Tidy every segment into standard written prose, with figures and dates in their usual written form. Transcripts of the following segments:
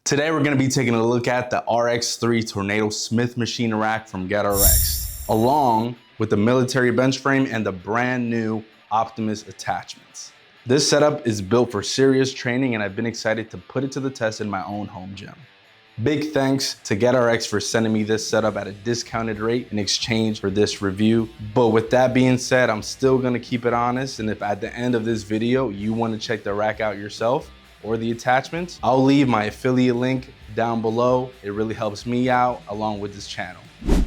Today we're going to be taking a look at the RX3 Tornado Smith machine rack from GetRX'd, along with the military bench frame and the brand new Optimus attachments. This setup is built for serious training and I've been excited to put it to the test in my own home gym. Big thanks to GetRX'd for sending me this setup at a discounted rate in exchange for this review. But with that being said, I'm still gonna keep it honest, and if at the end of this video you wanna check the rack out yourself or the attachments, I'll leave my affiliate link down below. It really helps me out along with this channel.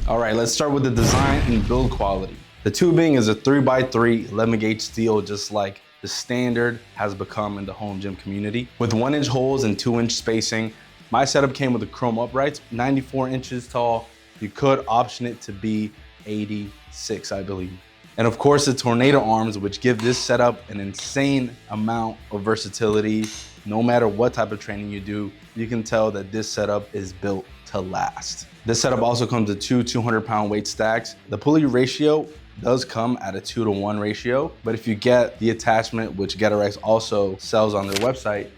All right, let's start with the design and build quality. The tubing is a 3x3 11 gauge steel, just like the standard has become in the home gym community. With 1-inch holes and 2-inch spacing, my setup came with the chrome uprights, 94 inches tall. You could option it to be 86, I believe. And of course, the tornado arms, which give this setup an insane amount of versatility. No matter what type of training you do, you can tell that this setup is built to last. This setup also comes with two 200-pound weight stacks. The pulley ratio does come at a 2-to-1 ratio, but if you get the attachment, which GetRX'd also sells on their website,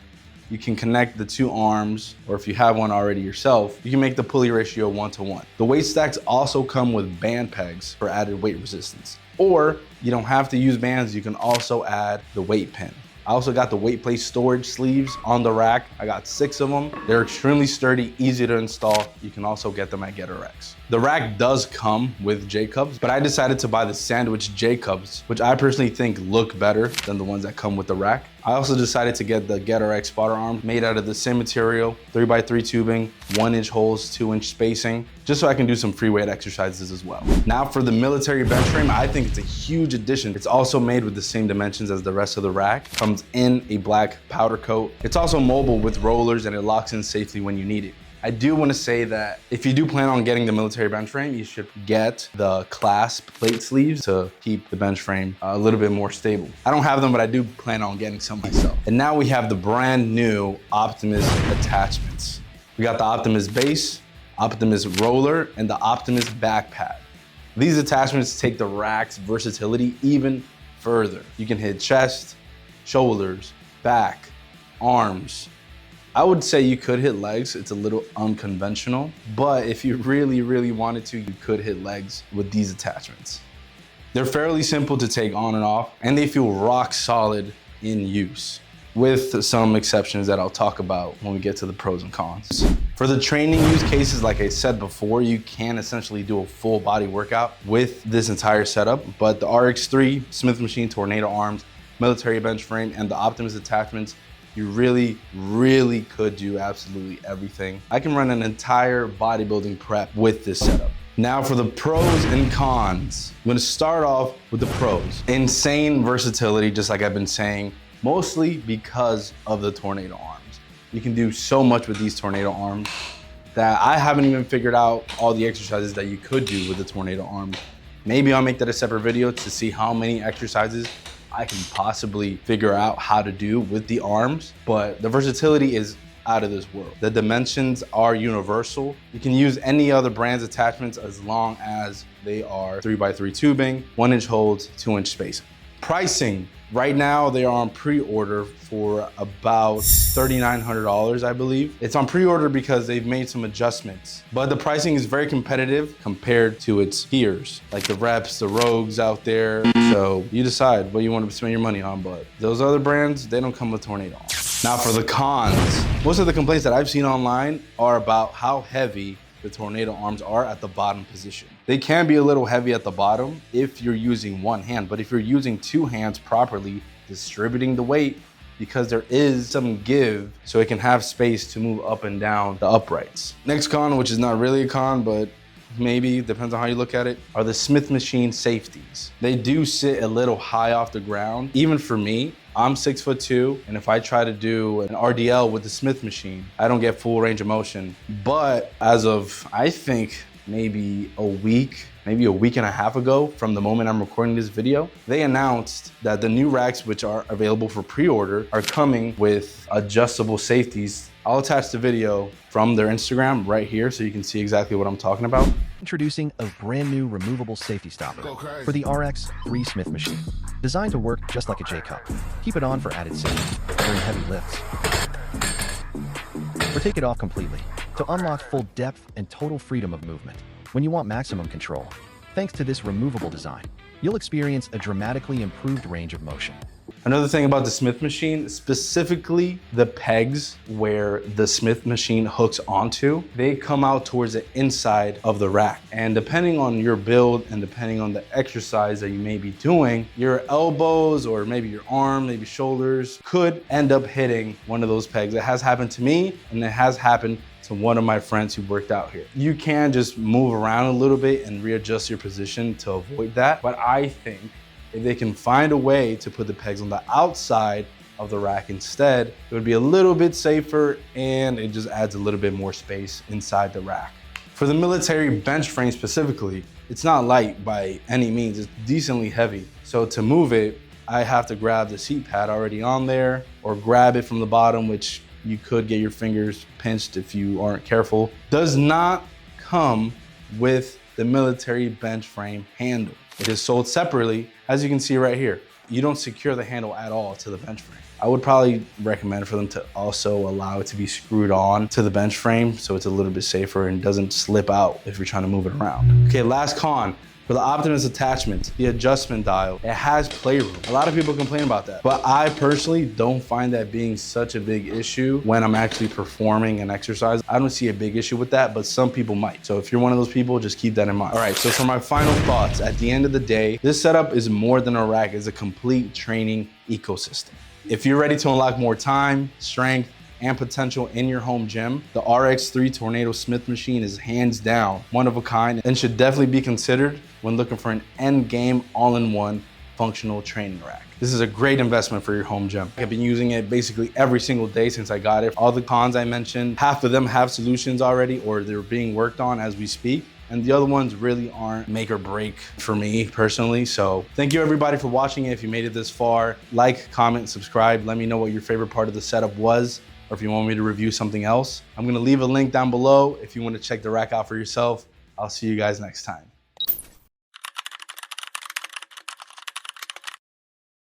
you can connect the two arms, or if you have one already yourself, you can make the pulley ratio 1-to-1. The weight stacks also come with band pegs for added weight resistance. Or you don't have to use bands, you can also add the weight pin. I also got the weight plate storage sleeves on the rack. I got 6 of them. They're extremely sturdy, easy to install. You can also get them at GetRX'd. The rack does come with J-Cups, but I decided to buy the Sandwich J-Cups, which I personally think look better than the ones that come with the rack. I also decided to get the GetRX'd Spotter Arms made out of the same material, 3x3 tubing, 1-inch holes, 2-inch spacing, just so I can do some free weight exercises as well. Now for the military bench frame, I think it's a huge addition. It's also made with the same dimensions as the rest of the rack, comes in a black powder coat. It's also mobile with rollers and it locks in safely when you need it. I do want to say that if you do plan on getting the military bench frame, you should get the clasp plate sleeves to keep the bench frame a little bit more stable. I don't have them, but I do plan on getting some myself. And now we have the brand new Optimus attachments. We got the Optimus base, Optimus Roller, and the Optimus Back Pad. These attachments take the rack's versatility even further. You can hit chest, shoulders, back, arms. I would say you could hit legs. It's a little unconventional, but if you really wanted to, you could hit legs with these attachments. They're fairly simple to take on and off, and they feel rock solid in use, with some exceptions that I'll talk about when we get to the pros and cons. For the training use cases, like I said before, you can essentially do a full body workout with this entire setup, but the RX3 Smith machine tornado arms, military bench frame, and the Optimus attachments, you really could do absolutely everything. I can run an entire bodybuilding prep with this setup. Now for the pros and cons. I'm gonna start off with the pros. Insane versatility, just like I've been saying, mostly because of the tornado arms. You can do so much with these tornado arms that I haven't even figured out all the exercises that you could do with the tornado arms. Maybe I'll make that a separate video to see how many exercises I can possibly figure out how to do with the arms, but the versatility is out of this world. The dimensions are universal. You can use any other brand's attachments as long as they are 3x3 tubing, 1-inch holds, 2-inch spacing. Pricing, right now they are on pre-order for about $3,900, I believe. It's on pre-order because they've made some adjustments, but the pricing is very competitive compared to its peers, like the Reps, the Rogues out there. So you decide what you want to spend your money on, but those other brands, they don't come with tornado arms. Now for the cons, most of the complaints that I've seen online are about how heavy the tornado arms are at the bottom position. They can be a little heavy at the bottom if you're using one hand, but if you're using 2 hands properly, distributing the weight, because there is some give, so it can have space to move up and down the uprights. Next con, which is not really a con, but maybe, depends on how you look at it, are the Smith machine safeties. They do sit a little high off the ground. Even for me, I'm 6'2", and if I try to do an RDL with the Smith machine, I don't get full range of motion. But as of, I think, maybe a week and a half ago from the moment I'm recording this video, they announced that the new racks, which are available for pre-order, are coming with adjustable safeties. I'll attach the video from their Instagram right here so you can see exactly what I'm talking about. Introducing a brand new removable safety stopper for the RX3 Smith machine. Designed to work just like a J-Cup. Keep it on for added safety during heavy lifts. or take it off completely to unlock full depth and total freedom of movement. When you want maximum control, thanks to this removable design, you'll experience a dramatically improved range of motion. Another thing about the Smith machine, specifically the pegs where the Smith machine hooks onto, they come out towards the inside of the rack. And depending on your build and depending on the exercise that you may be doing, your elbows or maybe your arm, maybe shoulders could end up hitting one of those pegs. It has happened to me and it has happened to one of my friends who worked out here. You can just move around a little bit and readjust your position to avoid that. But I think if they can find a way to put the pegs on the outside of the rack instead, it would be a little bit safer and it just adds a little bit more space inside the rack. For the military bench frame specifically, it's not light by any means, it's decently heavy. So to move it, I have to grab the seat pad already on there or grab it from the bottom, which you could get your fingers pinched if you aren't careful. Does not come with the military bench frame handle. It is sold separately, as you can see right here. You don't secure the handle at all to the bench frame. I would probably recommend for them to also allow it to be screwed on to the bench frame so it's a little bit safer and doesn't slip out if you're trying to move it around. Okay, last con. For the Optimus attachment, the adjustment dial, it has playroom. A lot of people complain about that, but I personally don't find that being such a big issue when I'm actually performing an exercise. I don't see a big issue with that, but some people might. So if you're one of those people, just keep that in mind. All right, so for my final thoughts, at the end of the day, this setup is more than a rack, it's a complete training ecosystem. If you're ready to unlock more time, strength, and potential in your home gym, the RX3 Tornado Smith machine is hands down one of a kind and should definitely be considered when looking for an end game all-in-one functional training rack. This is a great investment for your home gym. I've been using it basically every single day since I got it. All the cons I mentioned, half of them have solutions already or they're being worked on as we speak. And the other ones really aren't make or break for me personally. So thank you everybody for watching it. If you made it this far, like, comment, subscribe. Let me know what your favorite part of the setup was, or if you want me to review something else. I'm gonna leave a link down below if you want to check the rack out for yourself. I'll see you guys next time.